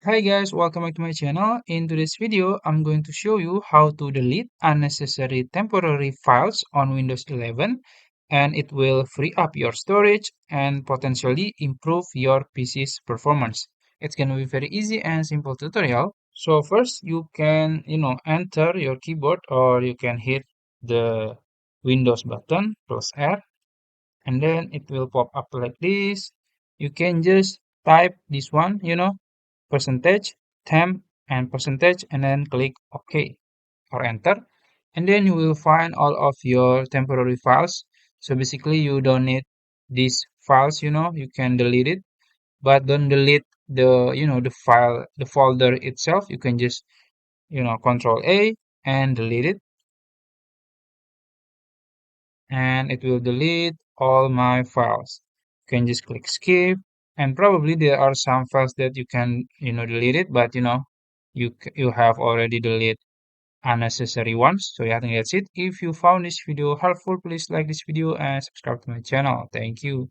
Hi guys, welcome back to my channel. In today's video, I'm going to show you how to delete unnecessary temporary files on Windows 11, and it will free up your storage and potentially improve your PC's performance. It's going to be very easy and simple tutorial. So first you can, enter your keyboard or you can hit the Windows button plus R, and then it will pop up like this. You can just type this one, percentage, temp, and percentage, and then click OK or enter. And then you will find all of your temporary files. So basically, you don't need these files, you can delete it, but don't delete the file, the folder itself. You can just, Control A and delete it, and it will delete all my files. You can just click skip, and probably there are some files that you can, delete it, but you have already deleted unnecessary ones. So yeah, I think that's it. If you found this video helpful, please like this video and subscribe to my channel. Thank you.